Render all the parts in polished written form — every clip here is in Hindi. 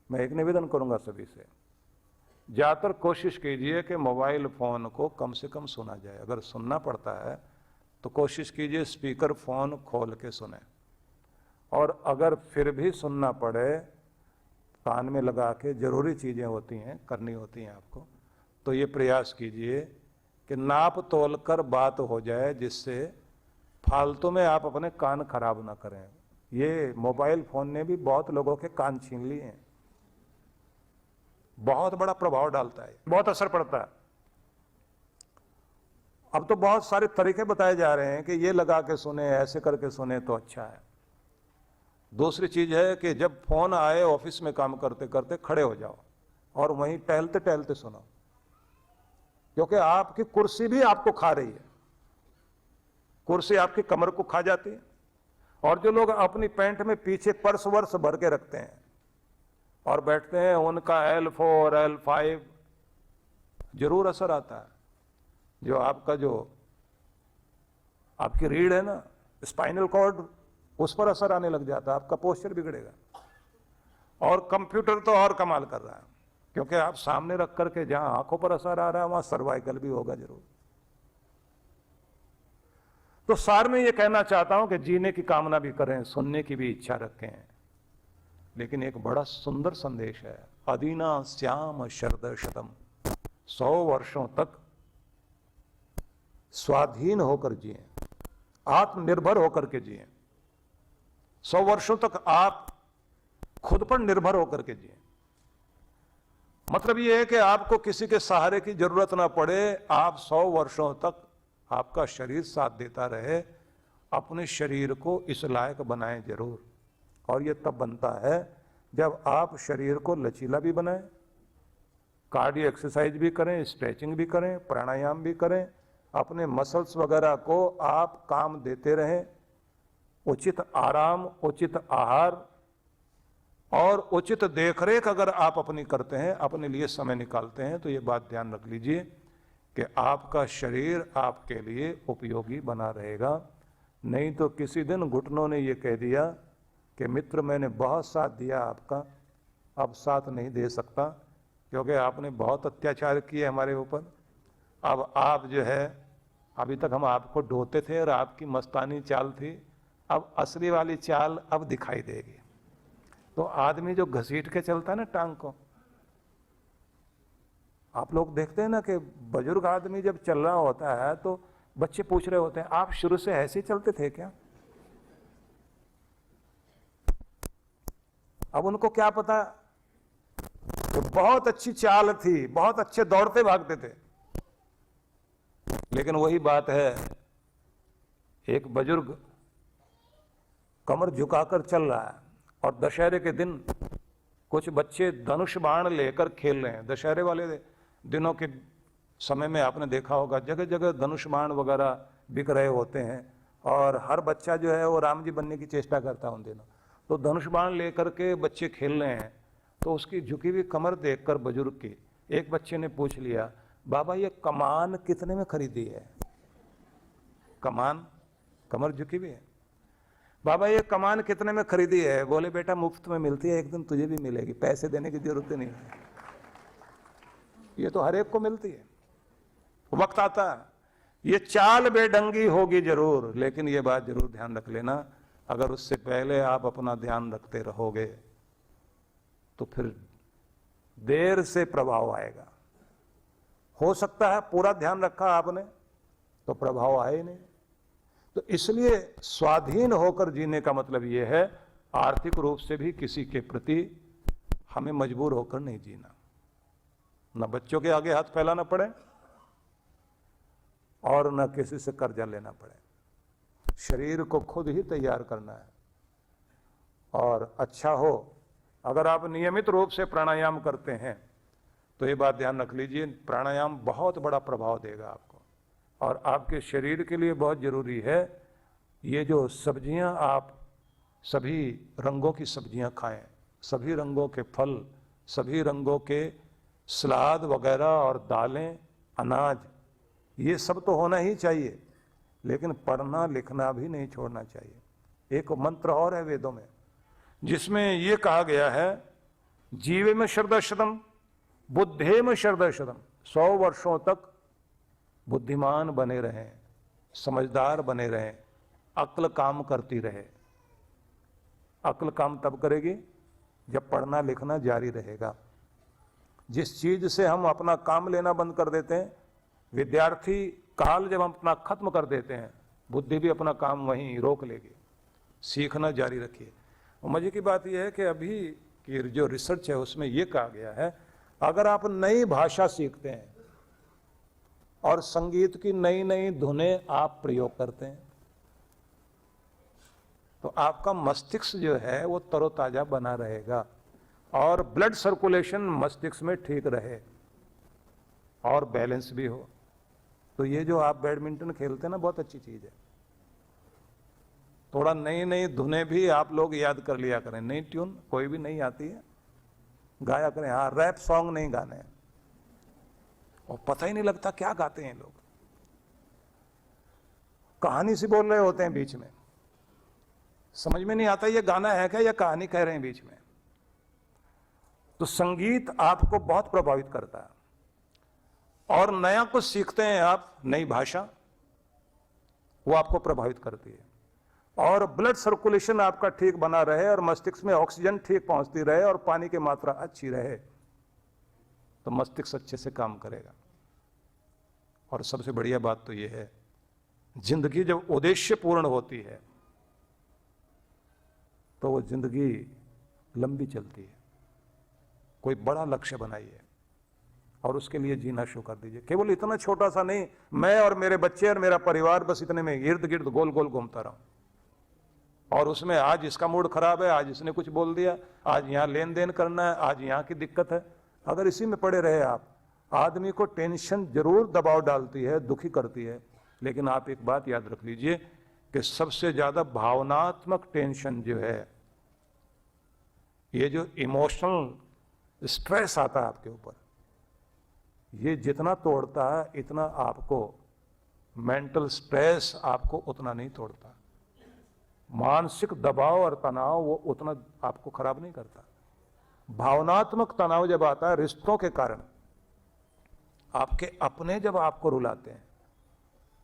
मैं एक निवेदन करूंगा सभी से, ज़्यादातर कोशिश कीजिए कि मोबाइल फ़ोन को कम से कम सुना जाए। अगर सुनना पड़ता है तो कोशिश कीजिए स्पीकर फ़ोन खोल के सुने, और अगर फिर भी सुनना पड़े कान में लगा के, ज़रूरी चीज़ें होती हैं करनी होती हैं आपको, तो ये प्रयास कीजिए कि नाप तोल कर बात हो जाए, जिससे फालतू में आप अपने कान खराब ना करें। ये मोबाइल फ़ोन ने भी बहुत लोगों के कान छीन लिए हैं, बहुत बड़ा प्रभाव डालता है, बहुत असर पड़ता है। अब तो बहुत सारे तरीके बताए जा रहे हैं कि ये लगा के सुने, ऐसे करके सुने तो अच्छा है। दूसरी चीज है कि जब फोन आए ऑफिस में काम करते करते खड़े हो जाओ और वहीं टहलते टहलते सुनो, क्योंकि आपकी कुर्सी भी आपको खा रही है, कुर्सी आपकी कमर को खा जाती है। और जो लोग अपनी पैंट में पीछे पर्स वर्स भर के रखते हैं और बैठते हैं, उनका L4 L5 जरूर असर आता है। जो आपकी रीढ़ है ना, स्पाइनल कॉर्ड, उस पर असर आने लग जाता है, आपका पोस्चर बिगड़ेगा। और कंप्यूटर तो और कमाल कर रहा है, क्योंकि आप सामने रख करके जहां आंखों पर असर आ रहा है वहां सर्वाइकल भी होगा जरूर। तो सार में ये कहना चाहता हूं कि जीने की कामना भी करें, सुनने की भी इच्छा रखें, लेकिन एक बड़ा सुंदर संदेश है, अदीना श्याम शरद शतम, 100 वर्षों तक स्वाधीन होकर जिए, आत्मनिर्भर होकर के जिए, 100 वर्षों तक आप खुद पर निर्भर होकर के जिए। मतलब यह है कि आपको किसी के सहारे की जरूरत ना पड़े, आप 100 वर्षों तक आपका शरीर साथ देता रहे। अपने शरीर को इस लायक बनाएं जरूर, और यह तब बनता है जब आप शरीर को लचीला भी बनाएं, कार्डियो एक्सरसाइज भी करें, स्ट्रेचिंग भी करें, प्राणायाम भी करें, अपने मसल्स वगैरह को आप काम देते रहें, उचित आराम, उचित आहार और उचित देखरेख अगर आप अपनी करते हैं, अपने लिए समय निकालते हैं, तो ये बात ध्यान रख लीजिए कि आपका शरीर आपके लिए उपयोगी बना रहेगा। नहीं तो किसी दिन घुटनों ने ये कह दिया कि मित्र मैंने बहुत साथ दिया आपका, अब साथ नहीं दे सकता, क्योंकि आपने बहुत अत्याचार किए हमारे ऊपर। अब आप जो है, अभी तक हम आपको ढोते थे और आपकी मस्तानी चाल थी, अब असली वाली चाल अब दिखाई देगी। तो आदमी जो घसीट के चलता है ना टांग को, आप लोग देखते हैं ना कि बुजुर्ग आदमी जब चल रहा होता है तो बच्चे पूछ रहे होते हैं, आप शुरू से ऐसे ही चलते थे क्या? अब उनको क्या पता कि बहुत अच्छी चाल थी, बहुत अच्छे दौड़ते भागते थे। लेकिन वही बात है, एक बुजुर्ग कमर झुकाकर चल रहा है और दशहरे के दिन कुछ बच्चे धनुष बाण लेकर खेल रहे हैं। दशहरे वाले दिनों के समय में आपने देखा होगा जगह जगह धनुष बाण वगैरह बिक रहे होते हैं, और हर बच्चा जो है वो राम जी बनने की चेष्टा करता है उन दिनों। तो धनुष बाण लेकर के बच्चे खेल रहे हैं, तो उसकी झुकी हुई कमर देखकर बुजुर्ग की एक बच्चे ने पूछ लिया, बाबा ये कमान कितने में खरीदी है? कमान, कमर झुकी हुई है, बाबा ये कमान कितने में खरीदी है? बोले बेटा मुफ्त में मिलती है, एक दिन तुझे भी मिलेगी, पैसे देने की जरूरत नहीं है, ये तो हर एक को मिलती है, वक्त आता है। ये चाल बेढंगी होगी जरूर, लेकिन ये बात जरूर ध्यान रख लेना, अगर उससे पहले आप अपना ध्यान रखते रहोगे तो फिर देर से प्रभाव आएगा। हो सकता है पूरा ध्यान रखा आपने तो प्रभाव आए नहीं। तो इसलिए स्वाधीन होकर जीने का मतलब यह है, आर्थिक रूप से भी किसी के प्रति हमें मजबूर होकर नहीं जीना, न बच्चों के आगे हाथ फैलाना पड़े और न किसी से कर्जा लेना पड़े। शरीर को खुद ही तैयार करना है। और अच्छा हो अगर आप नियमित रूप से प्राणायाम करते हैं तो ये बात ध्यान रख लीजिए, प्राणायाम बहुत बड़ा प्रभाव देगा आपको, और आपके शरीर के लिए बहुत जरूरी है। ये जो सब्जियां, आप सभी रंगों की सब्जियां खाएं, सभी रंगों के फल, सभी रंगों के सलाद वगैरह और दालें, अनाज, ये सब तो होना ही चाहिए, लेकिन पढ़ना लिखना भी नहीं छोड़ना चाहिए। एक मंत्र और है वेदों में जिसमें ये कहा गया है जीवे में शरदशतम बुद्धे में शरदशतम, 100 वर्षों तक बुद्धिमान बने रहें, समझदार बने रहें, अक्ल काम करती रहे। अक्ल काम तब करेगी जब पढ़ना लिखना जारी रहेगा। जिस चीज से हम अपना काम लेना बंद कर देते हैं, विद्यार्थी काल जब हम अपना खत्म कर देते हैं, बुद्धि भी अपना काम वहीं रोक लेगी। सीखना जारी रखिए। और मजे की बात यह है कि अभी की जो रिसर्च है उसमें यह कहा गया है, अगर आप नई भाषा सीखते हैं और संगीत की नई नई धुनें आप प्रयोग करते हैं, तो आपका मस्तिष्क जो है वो तरोताजा बना रहेगा और ब्लड सर्कुलेशन मस्तिष्क में ठीक रहे और बैलेंस भी हो। तो ये जो आप बैडमिंटन खेलते हैं ना, बहुत अच्छी चीज है। थोड़ा नई नई धुनें भी आप लोग याद कर लिया करें। नई ट्यून कोई भी नहीं आती है, गाया करें। हाँ, रैप सॉन्ग नहीं गाने हैं, और पता ही नहीं लगता क्या गाते हैं लोग। कहानी से बोल रहे होते हैं बीच में, समझ में नहीं आता ये गाना है क्या या कहानी कह रहे हैं बीच में। तो संगीत आपको बहुत प्रभावित करता है, और नया कुछ सीखते हैं आप, नई भाषा, वो आपको प्रभावित करती है। और ब्लड सर्कुलेशन आपका ठीक बना रहे और मस्तिष्क में ऑक्सीजन ठीक पहुंचती रहे और पानी की मात्रा अच्छी रहे, तो मस्तिष्क अच्छे से काम करेगा। और सबसे बढ़िया बात तो यह है, जिंदगी जब उद्देश्य पूर्ण होती है तो वो जिंदगी लंबी चलती है। कोई बड़ा लक्ष्य बनाइए और उसके लिए जीना शुरू कर दीजिए। केवल इतना छोटा सा नहीं, मैं और मेरे बच्चे और मेरा परिवार बस इतने में इर्द गिर्द गोल गोल घूमता रहूं, और उसमें आज इसका मूड खराब है, आज इसने कुछ बोल दिया, आज यहां लेन देन करना है, आज यहां की दिक्कत है। अगर इसी में पड़े रहे आप, आदमी को टेंशन जरूर दबाव डालती है, दुखी करती है, लेकिन आप एक बात याद रख लीजिए कि सबसे ज्यादा भावनात्मक टेंशन जो है, ये जो इमोशनल स्ट्रेस आता है आपके ऊपर, ये जितना तोड़ता है इतना आपको मेंटल स्ट्रेस आपको उतना नहीं तोड़ता। मानसिक दबाव और तनाव वो उतना आपको खराब नहीं करता। भावनात्मक तनाव जब आता है रिश्तों के कारण, आपके अपने जब आपको रुलाते हैं,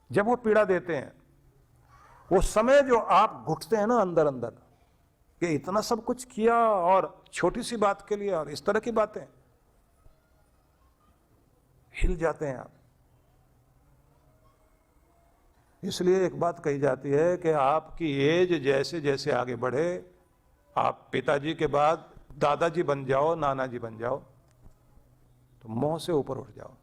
जब वो पीड़ा देते हैं, वो समय जो आप घुटते हैं ना अंदर अंदर कि इतना सब कुछ किया और छोटी सी बात के लिए, और इस तरह की बातें, हिल जाते हैं आप। इसलिए एक बात कही जाती है कि आपकी एज जैसे जैसे आगे बढ़े, आप पिताजी के बाद दादाजी बन जाओ, नाना जी बन जाओ, तो मोह से ऊपर उठ जाओ।